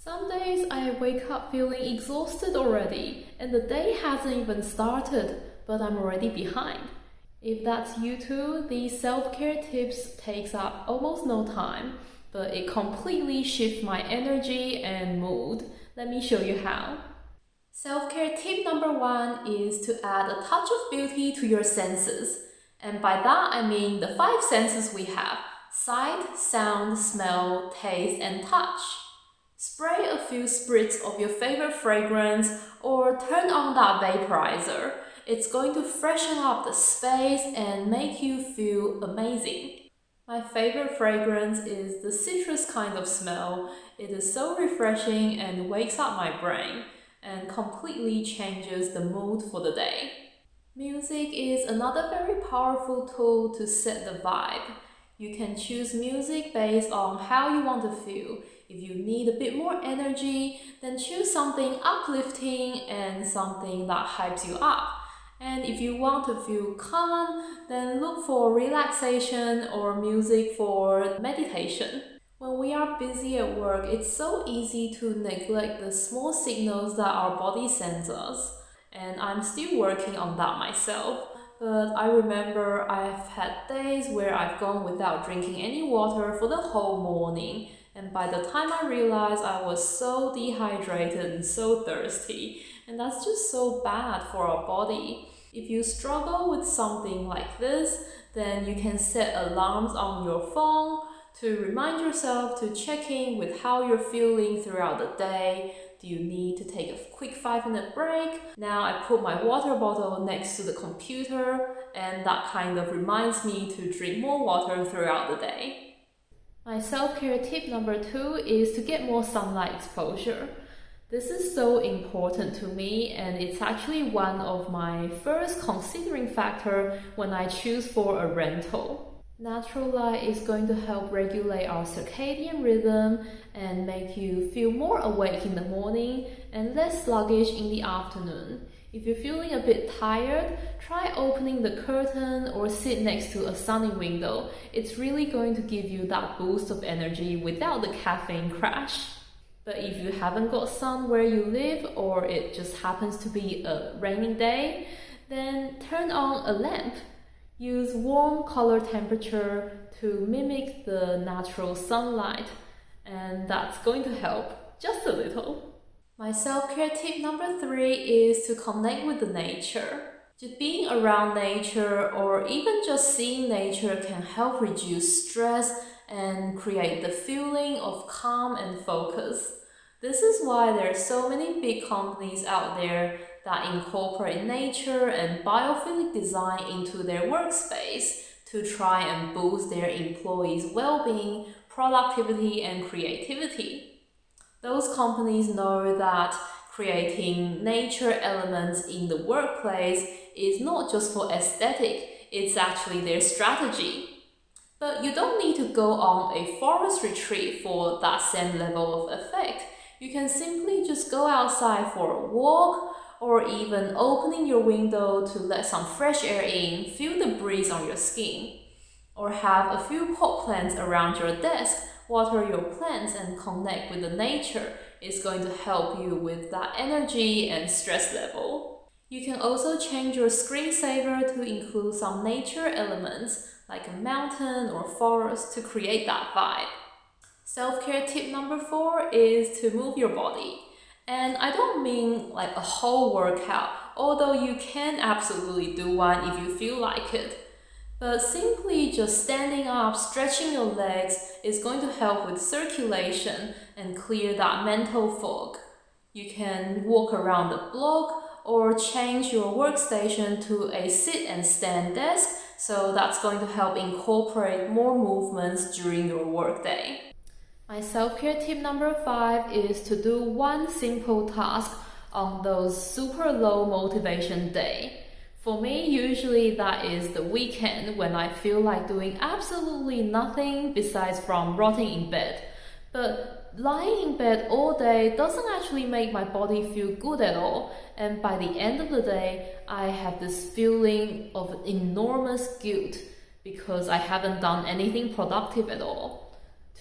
Some days I wake up feeling exhausted already, and the day hasn't even started, but I'm already behind. If that's you too, these self-care tips takes up almost no time, but it completely shifts my energy and mood. Let me show you how. Self-care tip number 1 is to add a touch of beauty to your senses. And by that I mean the 5 senses we have: sight, sound, smell, taste, and touch. Spray a few spritz of your favorite fragrance or turn on that vaporizer. It's going to freshen up the space and make you feel amazing. My favorite fragrance is the citrus kind of smell. It is so refreshing and wakes up my brain and completely changes the mood for the day. Music is another very powerful tool to set the vibe. You can choose music based on how you want to feel. If you need a bit more energy, then choose something uplifting and something that hypes you up. And if you want to feel calm, then look for relaxation or music for meditation. When we are busy at work, it's so easy to neglect the small signals that our body sends us. And I'm still working on that myself. But I remember I've had days where I've gone without drinking any water for the whole morning. And by the time I realized, I was so dehydrated and so thirsty. And that's just so bad for our body. If you struggle with something like this, then you can set alarms on your phone to remind yourself to check in with how you're feeling throughout the day. Do you need to take a quick 5-minute break? Now I put my water bottle next to the computer, and that kind of reminds me to drink more water throughout the day. My self-care tip number 2 is to get more sunlight exposure. This is so important to me, and it's actually one of my first considering factor when I choose for a rental. Natural light is going to help regulate our circadian rhythm and make you feel more awake in the morning and less sluggish in the afternoon. If you're feeling a bit tired, try opening the curtain or sit next to a sunny window. It's really going to give you that boost of energy without the caffeine crash. But if you haven't got sun where you live, or it just happens to be a rainy day, then turn on a lamp. Use warm color temperature to mimic the natural sunlight, and that's going to help just a little. My self-care tip number 3 is to connect with the nature. Just being around nature or even just seeing nature can help reduce stress and create the feeling of calm and focus. This is why there are so many big companies out there that incorporate nature and biophilic design into their workspace to try and boost their employees' well-being, productivity, and creativity. Those companies know that creating nature elements in the workplace is not just for aesthetic, it's actually their strategy. But you don't need to go on a forest retreat for that same level of effect. You can simply just go outside for a walk, or even opening your window to let some fresh air in, feel the breeze on your skin. Or have a few pot plants around your desk, water your plants and connect with the nature. It's going to help you with that energy and stress level. You can also change your screensaver to include some nature elements like a mountain or forest to create that vibe. Self-care tip number 4 is to move your body. And I don't mean like a whole workout, although you can absolutely do one if you feel like it. But simply just standing up, stretching your legs is going to help with circulation and clear that mental fog. You can walk around the block or change your workstation to a sit and stand desk, so that's going to help incorporate more movements during your workday. My self-care tip number 5 is to do one simple task on those super low motivation day. For me, usually that is the weekend when I feel like doing absolutely nothing besides from rotting in bed. But lying in bed all day doesn't actually make my body feel good at all, and by the end of the day, I have this feeling of enormous guilt because I haven't done anything productive at all.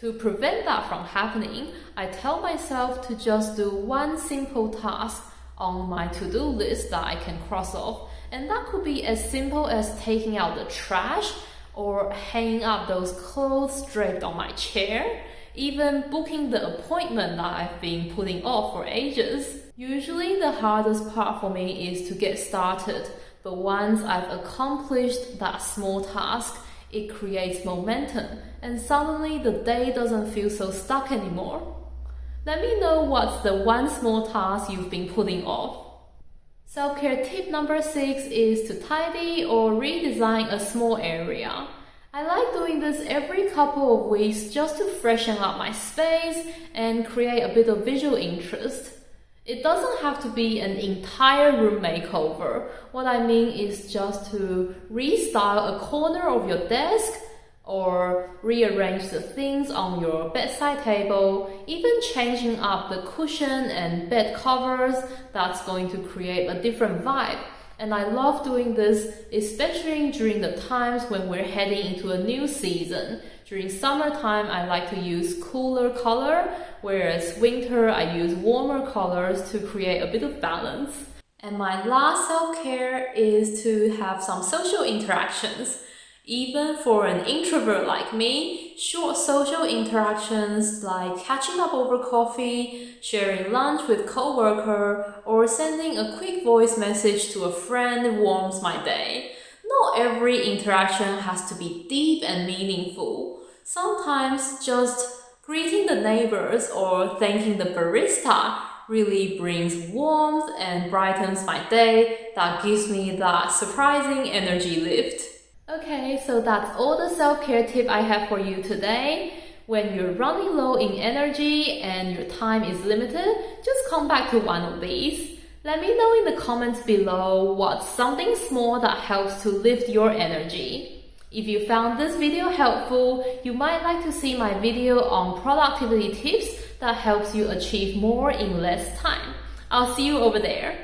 To prevent that from happening, I tell myself to just do one simple task on my to-do list that I can cross off, and that could be as simple as taking out the trash or hanging up those clothes draped on my chair, even booking the appointment that I've been putting off for ages. Usually the hardest part for me is to get started, but once I've accomplished that small task, it creates momentum, and suddenly the day doesn't feel so stuck anymore. Let me know what's the one small task you've been putting off. Self-care tip number 6 is to tidy or redesign a small area. I like doing this every couple of weeks just to freshen up my space and create a bit of visual interest. It doesn't have to be an entire room makeover. What I mean is just to restyle a corner of your desk or rearrange the things on your bedside table, even changing up the cushion and bed covers. That's going to create a different vibe. And I love doing this, especially during the times when we're heading into a new season. During summertime, I like to use cooler color, whereas winter, I use warmer colors to create a bit of balance. And my last self-care is to have some social interactions. Even for an introvert like me, short social interactions like catching up over coffee, sharing lunch with coworker, or sending a quick voice message to a friend warms my day. Not every interaction has to be deep and meaningful. Sometimes just greeting the neighbors or thanking the barista really brings warmth and brightens my day. That gives me that surprising energy lift. Okay, so that's all the self-care tip I have for you today. When you're running low in energy and your time is limited, just come back to one of these. Let me know in the comments below what's something small that helps to lift your energy. If you found this video helpful, you might like to see my video on productivity tips that helps you achieve more in less time. I'll see you over there.